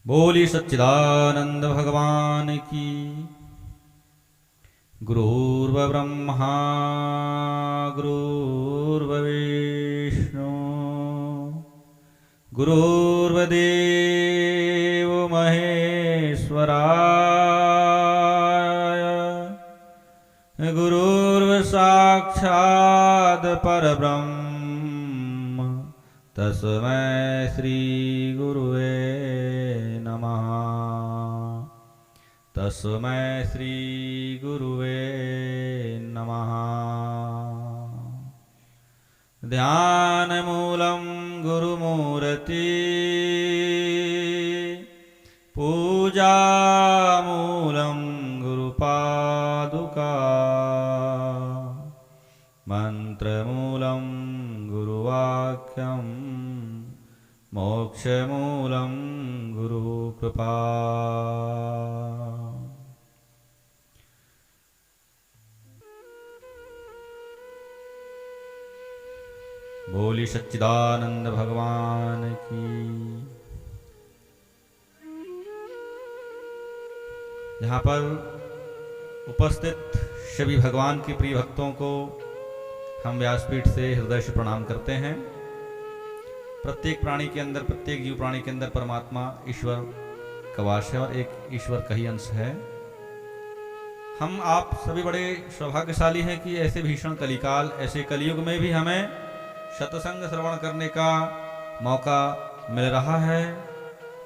बोली सच्चिदानंद भगवान की। गुरुर्ब्रह्मा गुरुर्विष्णु गुरुर्देव महेश्वराय गुरुर्साक्षात् परब्रह्म तस्मै श्री गुरुवे नमः। तस्मै श्री गुरुवे नमः। ध्यानमूलं गुरुमूर्ति पूजामूलं गुरुपादुका मंत्रमूलं गुरुवाक्यं मोक्षमूलं गुरुकृपा। बोली सच्चिदानंद भगवान की। यहाँ पर उपस्थित सभी भगवान के प्रिय भक्तों को हम व्यासपीठ से हृदय से प्रणाम करते हैं। प्रत्येक प्राणी के अंदर, प्रत्येक जीव प्राणी के अंदर परमात्मा ईश्वर का वास है और एक ईश्वर का ही अंश है। हम आप सभी बड़े सौभाग्यशाली हैं कि ऐसे भीषण कलिकाल, ऐसे कलयुग में भी हमें सत्संग श्रवण करने का मौका मिल रहा है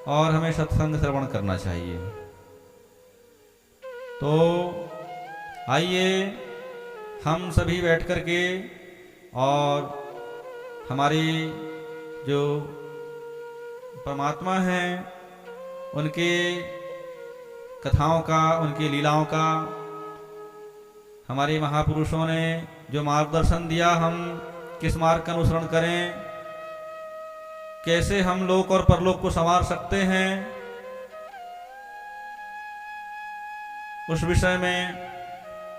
और हमें सत्संग श्रवण करना चाहिए। तो आइए हम सभी बैठ कर के और हमारी जो परमात्मा हैं उनके कथाओं का, उनकी लीलाओं का, हमारे महापुरुषों ने जो मार्गदर्शन दिया, हम किस मार्ग का अनुसरण करें, कैसे हम लोक और परलोक को संवार सकते हैं, उस विषय में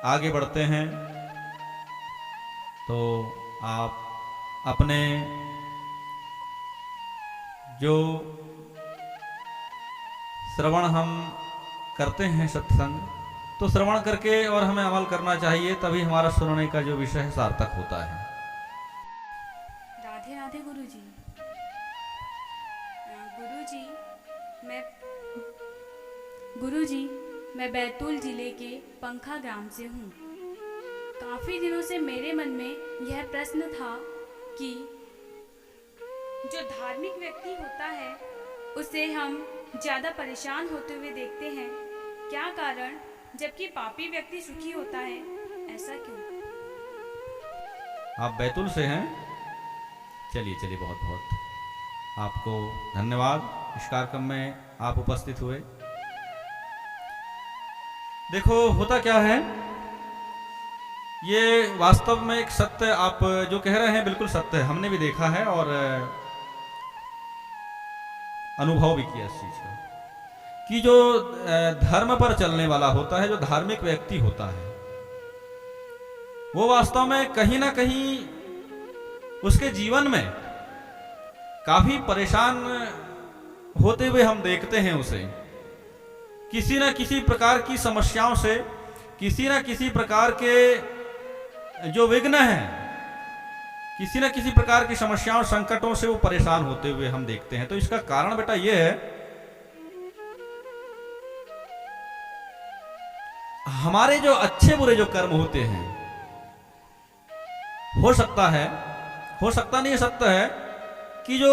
आगे बढ़ते हैं। तो आप अपने जो श्रवण हम करते हैं सत्संग, तो श्रवण करके और हमें अमल करना चाहिए, तभी हमारा सुनने का जो विषय है सार्थक होता है। राधे राधे गुरुजी। गुरुजी मैं बैतूल जिले के पंखा ग्राम से हूँ। काफ़ी दिनों से मेरे मन में यह प्रश्न था कि जो धार्मिक व्यक्ति होता है उसे हम ज़्यादा परेशान होते हुए देखते हैं, क्या कारण, जबकि पापी व्यक्ति सुखी होता है, ऐसा क्यों? आप बैतूल से हैं? चलिए चलिए, बहुत बहुत आपको धन्यवाद इस कार्यक्रम में आप उपस्थित हुए। देखो होता क्या है, ये वास्तव में एक सत्य आप जो कह रहे हैं बिल्कुल सत्य है। हमने भी देखा है और अनुभव भी किया इस चीज का कि जो धर्म पर चलने वाला होता है, जो धार्मिक व्यक्ति होता है, वो वास्तव में कहीं ना कहीं उसके जीवन में काफी परेशान होते हुए हम देखते हैं उसे। किसी न किसी प्रकार की समस्याओं से, किसी न किसी प्रकार के जो विघ्न हैं, किसी न किसी प्रकार की समस्याओं, संकटों से वो परेशान होते हुए हम देखते हैं। तो इसका कारण बेटा ये है, हमारे जो अच्छे बुरे जो कर्म होते हैं, हो सकता नहीं, सत्य है कि जो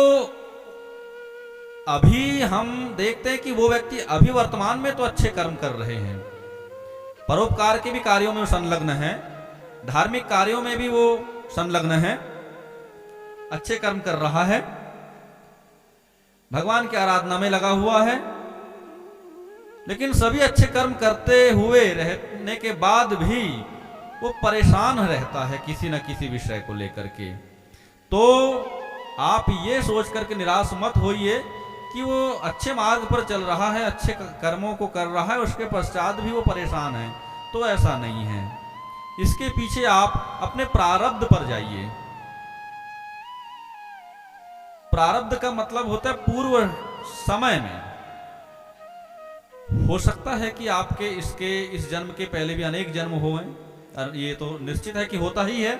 अभी हम देखते हैं कि वो व्यक्ति अभी वर्तमान में तो अच्छे कर्म कर रहे हैं, परोपकार के भी कार्यों में संलग्न है, धार्मिक कार्यों में भी वो संलग्न है, अच्छे कर्म कर रहा है, भगवान की आराधना में लगा हुआ है, लेकिन सभी अच्छे कर्म करते हुए रहने के बाद भी वो परेशान रहता है किसी न किसी विषय को लेकर के। तो आप ये सोच करके निराश मत होइए कि वो अच्छे मार्ग पर चल रहा है, अच्छे कर्मों को कर रहा है, उसके पश्चात भी वो परेशान है। तो ऐसा नहीं है। इसके पीछे आप अपने प्रारब्ध पर जाइए। प्रारब्ध का मतलब होता है पूर्व समय में हो सकता है कि आपके इस जन्म के पहले भी अनेक जन्म हुए, और ये तो निश्चित है कि होता ही है।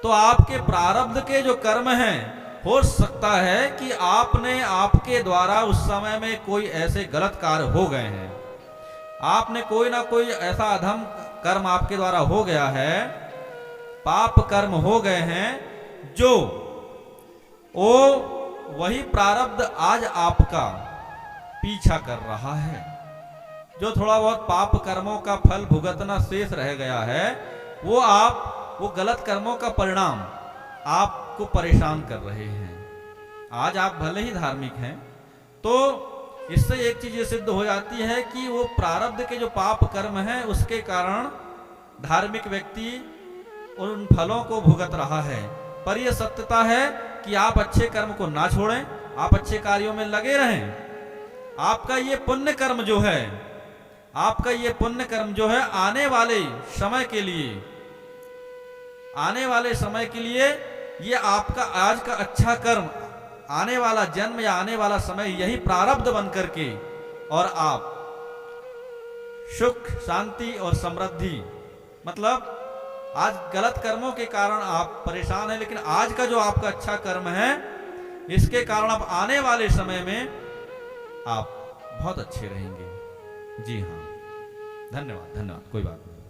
तो आपके प्रारब्ध के जो कर्म हैं, हो सकता है कि आपने आपके द्वारा उस समय में कोई ऐसे गलत कार्य हो गए हैं, आपने कोई ना कोई ऐसा अधम कर्म आपके द्वारा हो गया है, पाप कर्म हो गए हैं, जो वो वही प्रारब्ध आज आपका पीछा कर रहा है। जो थोड़ा बहुत पाप कर्मों का फल भुगतना शेष रह गया है, वो गलत कर्मों का परिणाम आपको परेशान कर रहे हैं। आज आप भले ही धार्मिक हैं, तो इससे एक चीज ये सिद्ध हो जाती है कि वो प्रारब्ध के जो पाप कर्म हैं, उसके कारण धार्मिक व्यक्ति उन फलों को भुगत रहा है। पर यह सत्यता है कि आप अच्छे कर्म को ना छोड़ें, आप अच्छे कार्यों में लगे रहें। आपका ये पुण्य कर्म जो है, आपका ये पुण्य कर्म जो है, आने वाले समय के लिए ये आपका आज का अच्छा कर्म, आने वाला जन्म या आने वाला समय यही प्रारब्ध बन करके, और आप सुख, शांति और समृद्धि, मतलब आज गलत कर्मों के कारण आप परेशान हैं, लेकिन आज का जो आपका अच्छा कर्म है, इसके कारण आप आने वाले समय में आप बहुत अच्छे रहेंगे। जी हाँ, धन्यवाद, कोई बात नहीं।